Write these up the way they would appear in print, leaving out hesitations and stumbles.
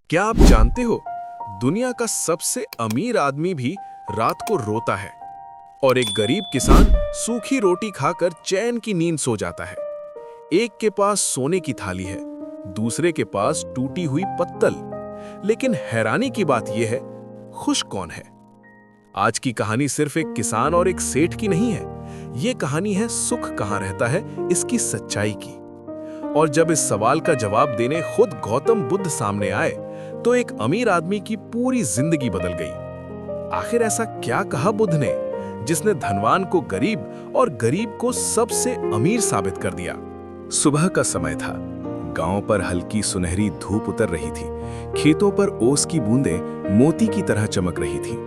क्या आप जानते हो, दुनिया का सबसे अमीर आदमी भी रात को रोता है और एक गरीब किसान सूखी रोटी खाकर चैन की नींद सो जाता है। एक के पास सोने की थाली है, दूसरे के पास टूटी हुई पत्तल। लेकिन हैरानी की बात यह है, खुश कौन है? आज की कहानी सिर्फ एक किसान और एक सेठ की नहीं है। ये कहानी है सुख कहाँ रहता है इसकी सच्चाई की। और जब इस सवाल का जवाब देने खुद गौतम बुद्ध सामने आए, तो एक अमीर आदमी की पूरी जिंदगी बदल गई। आखिर ऐसा क्या कहा बुद्ध ने, जिसने धनवान को गरीब और गरीब को सबसे अमीर साबित कर दिया? सुबह का समय था। गांव पर हल्की सुनहरी धूप उतर रही थी। खेतों पर ओस की बूंदें मोती की तरह चमक रही थी।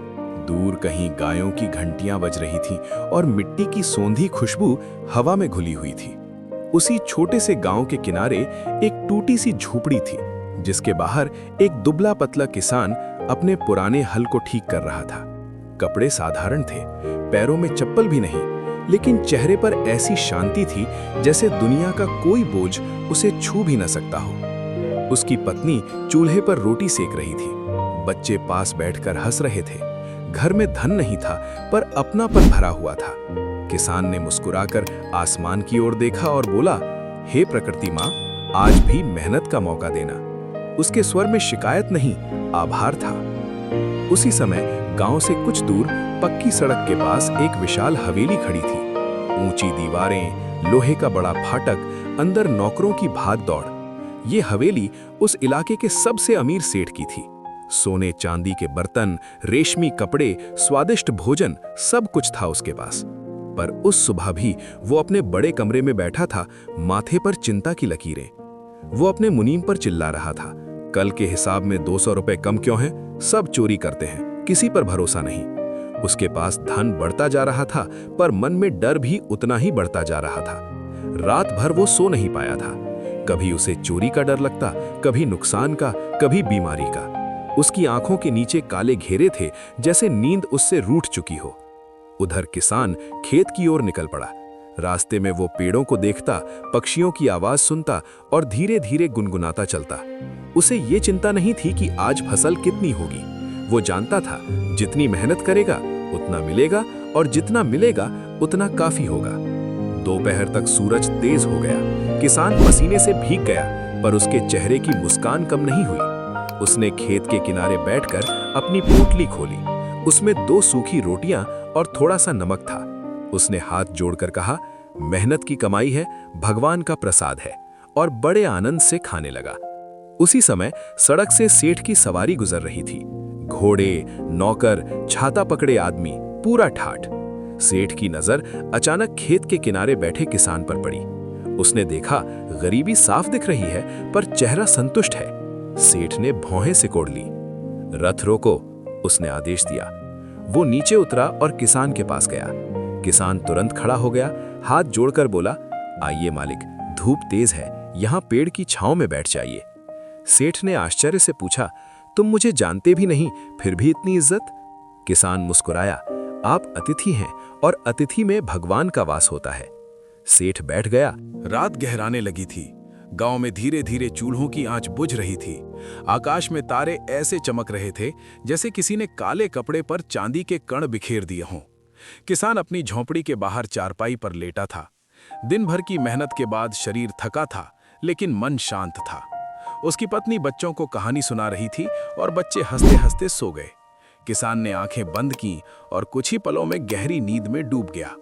दूर कहीं गायों की घंटियां बज रही थीं और मिट्टी की सोंधी खुशबू हवा में घुली हुई थी। उसी छोटे से गांव के किनारे एक टूटी सी झोपड़ी थी, जिसके बाहर एक दुबला पतला किसान अपने पुराने हल को ठीक कर रहा था। कपड़े साधारण थे, पैरों में चप्पल भी नहीं, लेकिन चेहरे पर ऐसी शांति थी जैसे दुनिया का कोई बोझ उसे छू भी न सकता हो। उसकी पत्नी चूल्हे पर रोटी सेक रही थी। बच्चे पास बैठकर हंस रहे थे। घर में धन नहीं था, पर अपनापन भरा हुआ था। किसान ने मुस्कुराकर आसमान की ओर देखा और बोला, हे प्रकृति माँ, आज भी मेहनत का मौका देना। उसके स्वर में शिकायत नहीं, आभार था। उसी समय गांव से कुछ दूर पक्की सड़क के पास एक विशाल हवेली खड़ी थी। ऊंची दीवारें, लोहे का बड़ा फाटक, अंदर नौकरों की भाग दौड़। ये हवेली उस इलाके के सबसे अमीर सेठ की थी। सोने चांदी के बर्तन, रेशमी कपड़े, स्वादिष्ट भोजन, सब कुछ था उसके पास। पर उस सुबह भी वो अपने बड़े कमरे में बैठा था, माथे पर चिंता की लकीरें। वो अपने मुनीम पर चिल्ला रहा था, कल के हिसाब में 200 रुपए कम क्यों हैं? सब चोरी करते हैं, किसी पर भरोसा नहीं। उसके पास धन बढ़ता जा रहा था, पर मन में डर भी उतना ही बढ़ता जा रहा था। रात भर वो सो नहीं पाया था। कभी उसे चोरी का डर लगता, कभी नुकसान का, कभी बीमारी का। उसकी आंखों के नीचे काले घेरे थे, जैसे नींद उससे रूठ चुकी हो। उधर किसान खेत की ओर निकल पड़ा। रास्ते में वो पेड़ों को देखता, पक्षियों की आवाज सुनता और धीरे धीरे गुनगुनाता चलता। उसे ये चिंता नहीं थी कि आज फसल कितनी होगी। वो जानता था, जितनी मेहनत करेगा उतना मिलेगा, और जितना मिलेगा उतना काफी होगा। दोपहर तक सूरज तेज हो गया। किसान पसीने से भीग गया, पर उसके चेहरे की मुस्कान कम नहीं हुई। उसने खेत के किनारे बैठकर अपनी पोटली खोली। उसमें 2 सूखी रोटियां और थोड़ा सा नमक था। उसने हाथ जोड़कर कहा, मेहनत की कमाई है, भगवान का प्रसाद है, और बड़े आनंद से खाने लगा। उसी समय सड़क से सेठ की सवारी गुजर रही थी। घोड़े, नौकर, छाता पकड़े आदमी, पूरा ठाठ। सेठ की नजर अचानक खेत के किनारे बैठे किसान पर पड़ी। उसने देखा, गरीबी साफ दिख रही है, पर चेहरा संतुष्ट है। सेठ ने भौहें सिकोड़ ली। रथ रोको, उसने आदेश दिया। वो नीचे उतरा और किसान के पास गया। किसान तुरंत खड़ा हो गया, हाथ जोड़कर बोला, आइए मालिक, धूप तेज है, यहाँ पेड़ की छांव में बैठ जाइए। सेठ ने आश्चर्य से पूछा, तुम मुझे जानते भी नहीं, फिर भी इतनी इज्जत? किसान मुस्कुराया, आप अतिथि हैं, और अतिथि में भगवान का वास होता है। सेठ बैठ गया। रात गहराने लगी थी। गांव में धीरे धीरे चूल्हों की आंच बुझ रही थी। आकाश में तारे ऐसे चमक रहे थे जैसे किसी ने काले कपड़े पर चांदी के कण बिखेर दिए हों। किसान अपनी झोंपड़ी के बाहर चारपाई पर लेटा था। दिन भर की मेहनत के बाद शरीर थका था, लेकिन मन शांत था। उसकी पत्नी बच्चों को कहानी सुना रही थी और बच्चे हंसते हंसते सो गए। किसान ने आंखें बंद की और कुछ ही पलों में गहरी नींद में डूब गया।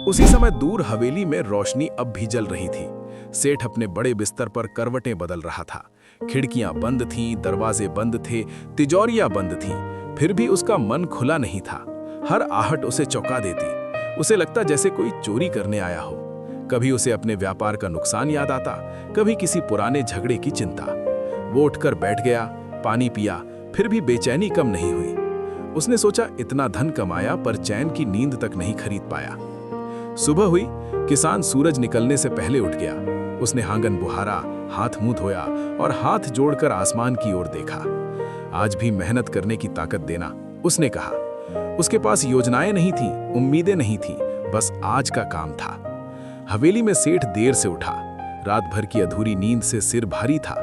उसी समय दूर हवेली में रोशनी अब भी जल रही थी। सेठ अपने बड़े बिस्तर पर करवटें बदल रहा था। खिड़कियां बंद थीं, दरवाजे बंद थे, तिजोरियां बंद थीं, फिर भी उसका मन खुला नहीं था। हर आहट उसे चौंका देती। उसे लगता जैसे कोई चोरी करने आया हो। कभी उसे अपने व्यापार का नुकसान याद आता, कभी किसी पुराने झगड़े की चिंता। वो उठकर बैठ गया, पानी पिया, फिर भी बेचैनी कम नहीं हुई। उसने सोचा, इतना धन कमाया, पर चैन की नींद तक नहीं खरीद पाया। सुबह हुई। किसान सूरज निकलने से पहले उठ गया। उसने आंगन बुहारा, हाथ मुंह धोया और हाथ जोड़कर आसमान की ओर देखा। आज भी मेहनत करने की ताकत देना, उसने कहा। उसके पास योजनाएं नहीं थीं, उम्मीदें नहीं थीं, बस आज का काम था। हवेली में सेठ देर से उठा। रात भर की अधूरी नींद से सिर भारी था।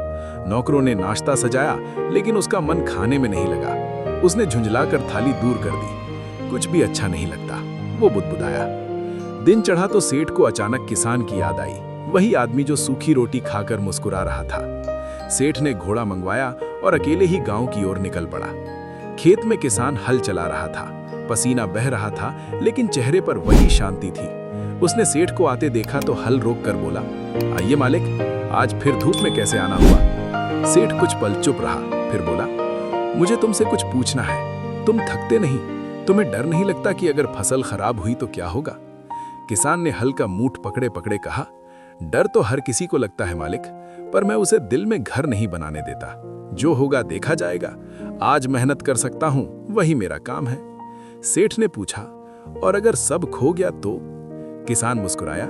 नौकरों ने नाश्ता सजाया, लेकिन उसका मन खाने में नहीं लगा। उसने झुंझलाकर थाली दूर कर दी। कुछ भी अच्छा नहीं लगता, वो बुदबुदाया। दिन चढ़ा तो सेठ को अचानक किसान की याद आई, वही आदमी जो सूखी रोटी खाकर मुस्कुरा रहा था। सेठ ने घोड़ा मंगवाया और अकेले ही गांव की ओर निकल पड़ा। खेत में किसान हल चला रहा था, पसीना बह रहा था, लेकिन चेहरे पर वही शांति थी। उसने सेठ को आते देखा तो हल रोक कर बोला, आइए मालिक, आज फिर धूप में कैसे आना हुआ? सेठ कुछ पल चुप रहा, फिर बोला, मुझे तुमसे कुछ पूछना है। तुम थकते नहीं? तुम्हें डर नहीं लगता कि अगर फसल खराब हुई तो क्या होगा? किसान ने हल का मूठ पकड़े पकड़े कहा, डर तो हर किसी को लगता है मालिक, पर मैं उसे दिल में घर नहीं बनाने देता। जो होगा देखा जाएगा। आज मेहनत कर सकता हूं, वही मेरा काम है। सेठ ने पूछा, और अगर सब खो गया तो? किसान मुस्कुराया,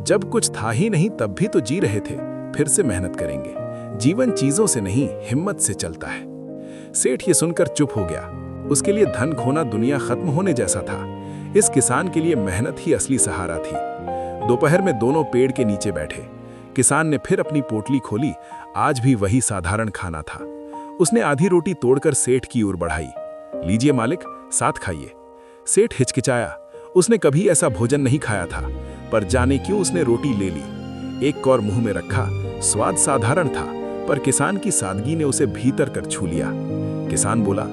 जब कुछ था ही नहीं तब भी तो जी रहे थे, फिर से मेहनत करेंगे। जीवन चीजों से नहीं, हिम्मत से चलता है। सेठ ये सुनकर चुप हो गया। उसके लिए धन खोना दुनिया खत्म होने जैसा था। इस किसान के लिए मेहनत ही असली सहारा थी। दोपहर में दोनों पेड़ के नीचे बैठे। किसान ने फिर अपनी पोटली खोली। आज भी वही साधारण खाना था। उसने आधी रोटी तोड़कर सेठ की ओर बढ़ाई। लीजिए मालिक, साथ खाइए। सेठ हिचकिचाया। उसने कभी ऐसा भोजन नहीं खाया था, पर जाने क्यों उसने रोटी ले ली। एक कौर मुंह में रखा। स्वाद साधारण था, पर किसान की सादगी ने उसे भीतर कर छू लिया। किसान बोला,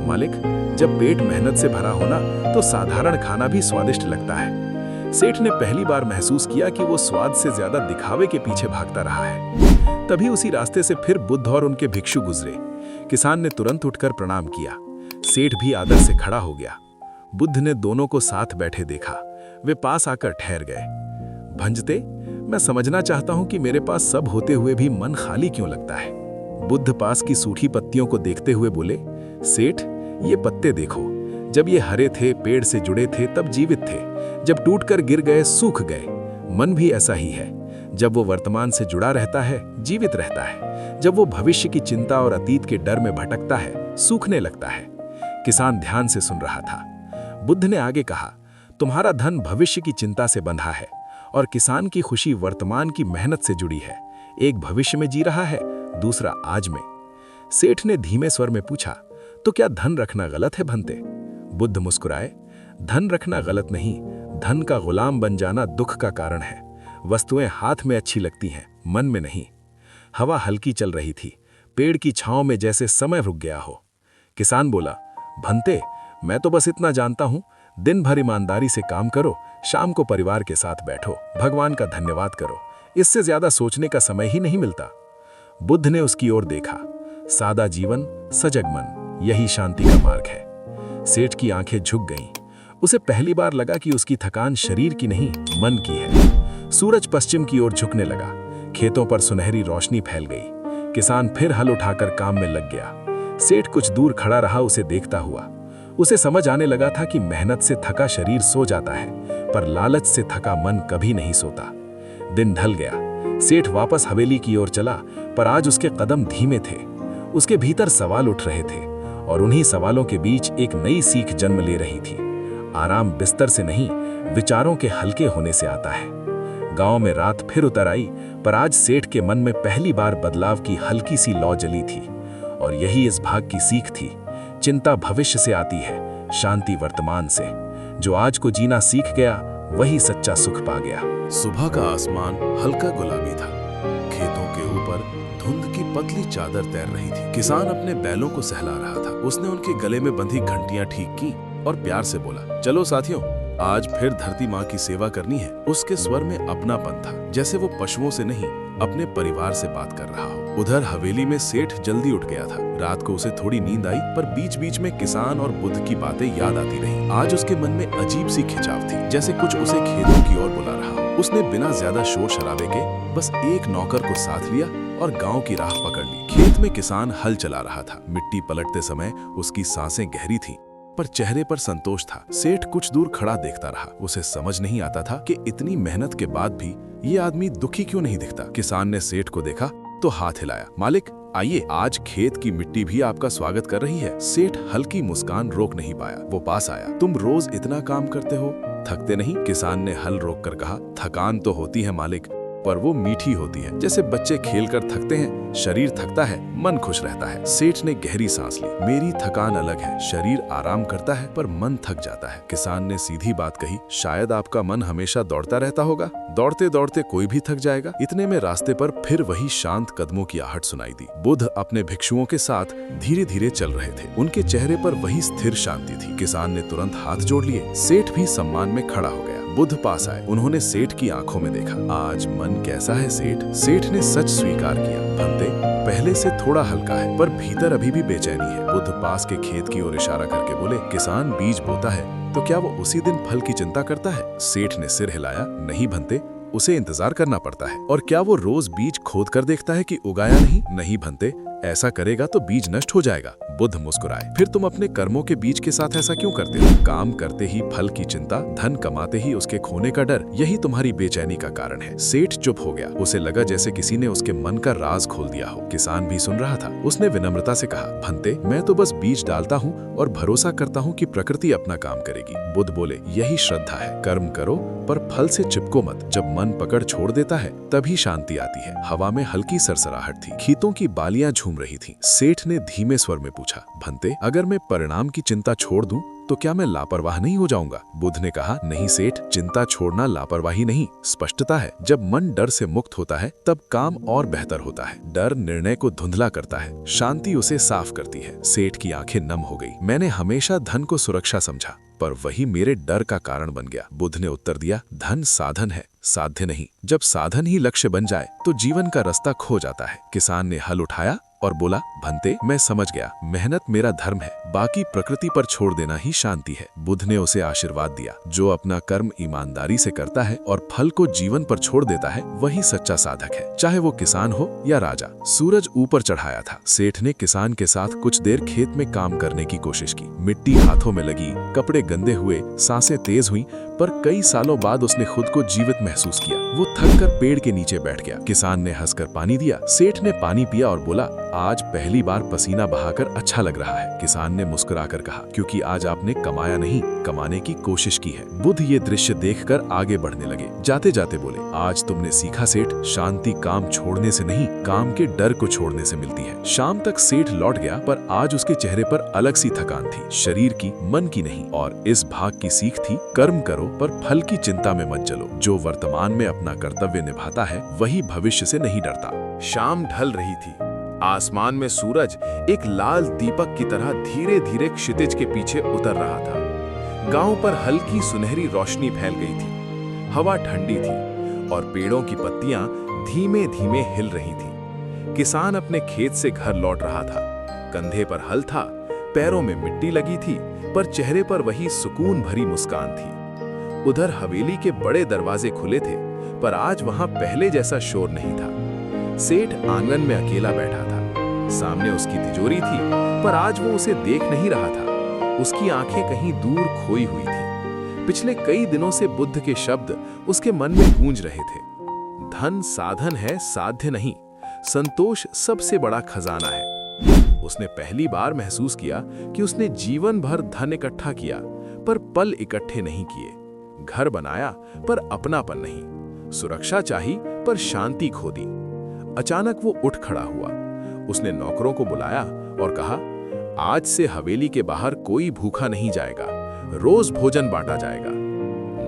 मालिक, जब पेट मेहनत से भरा होना तो साधारण खाना भी स्वादिष्ट लगता है। सेठ ने पहली बार महसूस किया कि वो स्वाद से ज्यादा दिखावे के पीछे भागता रहा है। तभी उसी रास्ते से फिर बुद्ध और उनके भिक्षु गुजरे। किसान ने तुरंत उठकर प्रणाम किया। सेठ भी आदर से खड़ा हो गया। बुद्ध ने दोनों को साथ बैठे देखा। वे पास आकर ठहर गए। भंजते, मैं समझना चाहता हूं कि मेरे पास सब होते हुए भी मन खाली क्यों लगता है। बुद्ध पास की सूखी पत्तियों को देखते हुए बोले, सेठ, ये पत्ते देखो। जब ये हरे थे, पेड़ से जुड़े थे, तब जीवित थे। जब टूटकर गिर गए, सूख गए। मन भी ऐसा ही है। जब वो वर्तमान से जुड़ा रहता है, जीवित रहता है। जब वो भविष्य की चिंता और अतीत के डर में भटकता है, सूखने लगता है। किसान ध्यान से सुन रहा था। बुद्ध ने आगे कहा, तुम्हारा धन भविष्य की चिंता से बंधा है और किसान की खुशी वर्तमान की मेहनत से जुड़ी है। एक भविष्य में जी रहा है, दूसरा आज में। सेठ ने धीमे स्वर में पूछा, तो क्या धन रखना गलत है भंते? बुद्ध मुस्कुराए, धन रखना गलत नहीं, धन का गुलाम बन जाना दुख का कारण है। वस्तुएं हाथ में अच्छी लगती हैं, मन में नहीं। हवा हल्की चल रही थी, पेड़ की छांव में जैसे समय रुक गया हो। किसान बोला, भंते, मैं तो बस इतना जानता हूं, दिन भर ईमानदारी से काम करो, शाम को परिवार के साथ बैठो, भगवान का धन्यवाद करो। इससे ज्यादा सोचने का समय ही नहीं मिलता। बुद्ध ने उसकी ओर देखा। सादा जीवन, सजग मन, यही शांति का मार्ग है। सेठ की आंखें झुक गईं। उसे पहली बार लगा कि उसकी थकान शरीर की नहीं, मन की है। सूरज पश्चिम की ओर झुकने लगा। खेतों पर सुनहरी रोशनी फैल गई। किसान फिर हल उठाकर काम में लग गया। सेठ कुछ दूर खड़ा रहा, उसे देखता हुआ। उसे समझ आने लगा था कि मेहनत से थका शरीर सो जाता है, पर लालच से थका मन कभी नहीं सोता। दिन ढल गया। सेठ वापस हवेली की ओर चला, पर आज उसके कदम धीमे थे। उसके भीतर सवाल उठ रहे थे, और उन्हीं सवालों के बीच एक नई सीख जन्म ले रही थी। आराम बिस्तर से नहीं, विचारों के हल्के होने से आता है। गांव में रात फिर उतर आई, पर आज सेठ के मन में पहली बार बदलाव की हल्की सी लौ जली थी। और यही इस भाग की सीख थी। चिंता भविष्य से आती है, शांति वर्तमान से। जो आज को जीना सीख गया, वही सच्चा सुख पा गया। सुबह का आसमान हल्का गुलाबी था। खेतों के ऊपर धुंध की पतली चादर तैर रही थी। किसान अपने बैलों को सहला रहा था। उसने उनके गले में बंधी घंटियां ठीक की और प्यार से बोला, चलो साथियों, आज फिर धरती माँ की सेवा करनी है। उसके स्वर में अपनापन था, जैसे वो पशुओं से नहीं, अपने परिवार से बात कर रहा हो। उधर हवेली में सेठ जल्दी उठ गया था। रात को उसे थोड़ी नींद आई, पर बीच बीच में किसान और बुद्ध की बातें याद आती रही। आज उसके मन में अजीब सी खिंचाव थी, जैसे कुछ उसे खेतों की ओर बुला रहा हो। उसने बिना ज्यादा शोर शराबे के बस एक नौकर को साथ लिया और गांव की राह पकड़ ली। खेत में किसान हल चला रहा था। मिट्टी पलटते समय उसकी सांसें गहरी थीं, पर चेहरे पर संतोष था। सेठ कुछ दूर खड़ा देखता रहा। उसे समझ नहीं आता था कि इतनी मेहनत के बाद भी ये आदमी दुखी क्यों नहीं दिखता। किसान ने सेठ को देखा तो हाथ हिलाया, मालिक आइए, आज खेत की मिट्टी भी आपका स्वागत कर रही है। सेठ हल्की मुस्कान रोक नहीं पाया। वो पास आया, तुम रोज इतना काम करते हो, थकते नहीं? किसान ने हल रोक कर कहा, थकान तो होती है मालिक, पर वो मीठी होती है। जैसे बच्चे खेलकर थकते हैं, शरीर थकता है, मन खुश रहता है। सेठ ने गहरी सांस ली। मेरी थकान अलग है, शरीर आराम करता है पर मन थक जाता है। किसान ने सीधी बात कही, शायद आपका मन हमेशा दौड़ता रहता होगा, दौड़ते दौड़ते कोई भी थक जाएगा। इतने में रास्ते पर फिर वही शांत कदमों की आहट सुनाई दी। बुद्ध अपने भिक्षुओं के साथ धीरे धीरे चल रहे थे। उनके चेहरे पर वही स्थिर शांति थी। किसान ने तुरंत हाथ जोड़ लिए। सेठ भी सम्मान में खड़ा हो गया। बुद्ध पास आए। उन्होंने सेठ की आंखों में देखा। आज मन कैसा है सेठ? सेठ ने सच स्वीकार किया। भंते, पहले से थोड़ा हल्का है पर भीतर अभी भी बेचैनी है। बुद्ध पास के खेत की ओर इशारा करके बोले, किसान बीज बोता है तो क्या वो उसी दिन फल की चिंता करता है? सेठ ने सिर हिलाया। नहीं भंते, उसे इंतजार करना पड़ता है। और क्या वो रोज बीज खोद कर देखता है कि उगाया नहीं? नहीं भंते, ऐसा करेगा तो बीज नष्ट हो जाएगा। बुद्ध मुस्कुराए। फिर तुम अपने कर्मों के बीज के साथ ऐसा क्यों करते हो? काम करते ही फल की चिंता, धन कमाते ही उसके खोने का डर, यही तुम्हारी बेचैनी का कारण है। सेठ चुप हो गया। उसे लगा जैसे किसी ने उसके मन का राज खोल दिया हो। किसान भी सुन रहा था। उसने विनम्रता से कहा, भंते, मैं तो बस बीज डालता हूँ और भरोसा करता हूँ कि प्रकृति अपना काम करेगी। बुद्ध बोले, यही श्रद्धा है। कर्म करो पर फल से चिपको मत। जब मन पकड़ छोड़ देता है तभी शांति आती है। हवा में हल्की सरसराहट थी। खेतों की बालियां झूम रही थीं। सेठ ने धीमे स्वर में पूछा, भंते, अगर मैं परिणाम की चिंता छोड़ दूं तो क्या मैं लापरवाह नहीं हो जाऊंगा? बुद्ध ने कहा, नहीं सेठ, चिंता छोड़ना लापरवाही नहीं, स्पष्टता है। जब मन डर से मुक्त होता है तब काम और बेहतर होता है। डर निर्णय को धुंधला करता है, शांति उसे साफ करती है। सेठ की आंखें नम हो गई। मैंने हमेशा धन को सुरक्षा समझा पर वही मेरे डर का कारण बन गया। बुद्ध ने उत्तर दिया, धन साधन है, साध्य नहीं। जब साधन ही लक्ष्य बन जाए तो जीवन का रास्ता खो जाता है। किसान ने हल उठाया और बोला, भंते, मैं समझ गया, मेहनत मेरा धर्म है, बाकी प्रकृति पर छोड़ देना ही शांति है। बुद्ध ने उसे आशीर्वाद दिया। जो अपना कर्म ईमानदारी से करता है और फल को जीवन पर छोड़ देता है वही सच्चा साधक है, चाहे वो किसान हो या राजा। सूरज ऊपर चढ़ाया था। सेठ ने किसान के साथ कुछ देर खेत में काम करने की कोशिश की। मिट्टी हाथों में लगी, कपड़े गंदे हुए, सांसें तेज हुई, पर कई सालों बाद उसने खुद को जीवित महसूस किया। वो थक कर पेड़ के नीचे बैठ गया। किसान ने हंसकर पानी दिया। सेठ ने पानी पिया और बोला, आज पहली बार पसीना बहाकर अच्छा लग रहा है। किसान ने मुस्कुराकर कहा, क्योंकि आज आपने कमाया नहीं, कमाने की कोशिश की है। बुद्ध ये दृश्य देखकर आगे बढ़ने लगे। जाते जाते बोले, आज तुमने सीखा सेठ, शांति काम छोड़ने से नहीं, काम के डर को छोड़ने से मिलती है। शाम तक सेठ लौट गया पर आज उसके चेहरे पर अलग सी थकान थी, शरीर की, मन की नहीं। और इस भाग की सीख थी, कर्म करो पर फल की चिंता में मत जलो। जो वर्तमान में अपना कर्तव्य निभाता है वही भविष्य से नहीं डरता। शाम ढल रही थी। आसमान में सूरज एक लाल दीपक की तरह धीरे धीरे क्षितिज के पीछे उतर रहा था। गांव पर हल्की सुनहरी रोशनी फैल गई थी। हवा ठंडी थी और पेड़ों की पत्तियां धीमे धीमे हिल रही थीं। किसान अपने खेत से घर लौट रहा था। कंधे पर हल था, पैरों में मिट्टी लगी थी, पर चेहरे पर वही सुकून भरी मुस्कान थी। उधर हवेली के बड़े दरवाजे खुले थे, पर आज वहां पहले जैसा शोर नहीं था। सेठ आंगन में अकेला बैठा था। सामने उसकी तिजोरी थी, पर आज वो उसे देख नहीं रहा था। उसकी आंखें कहीं दूर खोई हुई थी। पिछले कई दिनों से बुद्ध के शब्द उसके मन में गूंज रहे थे। धन साधन है, साध्य नहीं। संतोष सबसे बड़ा खजाना है। उसने पहली बार महसूस किया कि उसने जीवन भर धन इकट्ठा किया, पर पल इकट्ठे नहीं किए। घर बनाया पर अपनापन नहीं। सुरक्षा चाही पर शांति खो दी। अचानक वो उठ खड़ा हुआ। उसने नौकरों को बुलाया और कहा, आज से हवेली के बाहर कोई भूखा नहीं जाएगा, रोज भोजन बांटा जाएगा।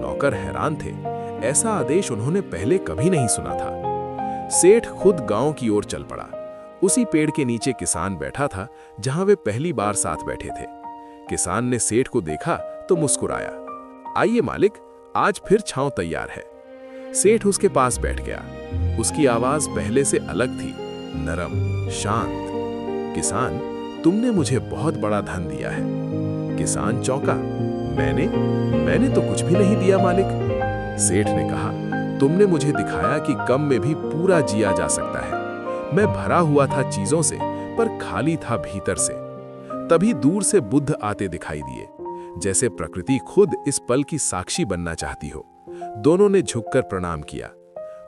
नौकर हैरान थे। ऐसा आदेश उन्होंने पहले कभी नहीं सुना था। सेठ खुद गांव की ओर चल पड़ा। उसी पेड़ के नीचे किसान बैठा था जहां वे पहली बार साथ बैठे थे। किसान ने सेठ को देखा तो मुस्कुराया। आइए मालिक, आज फिर छांव तैयार है। सेठ उसके पास बैठ गया। उसकी आवाज पहले से अलग थी, नरम, शांत। किसान, तुमने मुझे बहुत बड़ा धन दिया है। किसान चौंका। मैंने तो कुछ भी नहीं दिया मालिक। सेठ ने कहा, तुमने मुझे दिखाया कि कम में भी पूरा जिया जा सकता है। मैं भरा हुआ था चीजों से, पर खाली था भीतर से। तभी दूर से बुद्ध आते दिखाई दिए, जैसे प्रकृति खुद इस पल की साक्षी बनना चाहती हो। दोनों ने झुककर प्रणाम किया।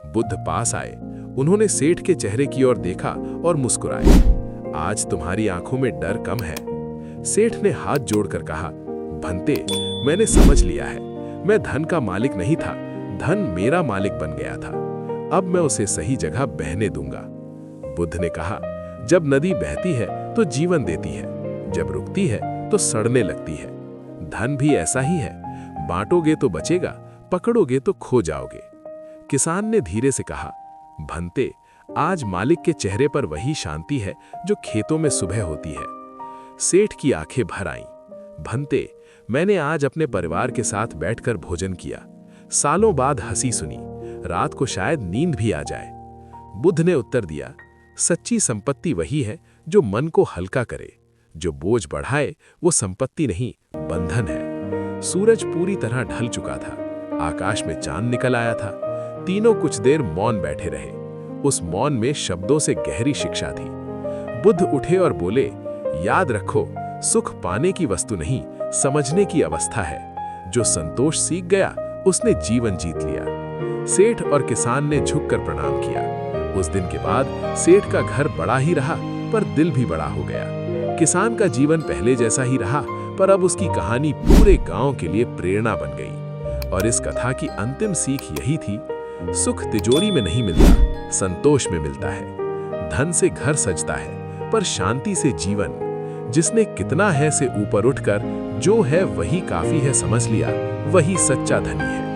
बुद्ध पास आए। उन्होंने सेठ के चेहरे की ओर देखा और मुस्कुराए। आज तुम्हारी आंखों में डर कम है। सेठ ने हाथ जोड़कर कहा, भंते, मैंने समझ लिया है। मैं धन का मालिक नहीं था, धन मेरा मालिक बन गया था। अब मैं उसे सही जगह बहने दूंगा। बुद्ध ने कहा, जब नदी बहती है तो जीवन देती है, जब रुकती है तो सड़ने लगती है। धन भी ऐसा ही है, बांटोगे तो बचेगा, पकड़ोगे तो खो जाओगे। किसान ने धीरे से कहा, भंते, आज मालिक के चेहरे पर वही शांति है जो खेतों में सुबह होती है। सेठ की आंखें भर आईं। भंते, मैंने आज अपने परिवार के साथ बैठकर भोजन किया, सालों बाद हंसी सुनी, रात को शायद नींद भी आ जाए। बुद्ध ने उत्तर दिया, सच्ची संपत्ति वही है जो मन को हल्का करे, जो बोझ बढ़ाए वो संपत्ति नहीं, बंधन है। सूरज पूरी तरह ढल चुका था, आकाश में चांद निकल आया था। तीनों कुछ देर मौन बैठे रहे। उस मौन में शब्दों से गहरी शिक्षा थी। बुद्ध उठे और बोले, याद रखो, सुख पाने की वस्तु नहीं, समझने की अवस्था है। जो संतोष सीख गया उसने जीवन जीत लिया। सेठ और किसान ने झुककर प्रणाम किया। उस दिन के बाद सेठ का घर बड़ा ही रहा, पर दिल भी बड़ा हो गया। किसान का जीवन पहले जैसा ही रहा, पर अब उसकी कहानी पूरे गांव के लिए प्रेरणा बन गई। और इस कथा की अंतिम सीख यही थी, सुख तिजोरी में नहीं मिलता, संतोष में मिलता है। धन से घर सजता है, पर शांति से जीवन। जिसने कितना है से ऊपर उठकर जो है वही काफी है समझ लिया, वही सच्चा धनी है।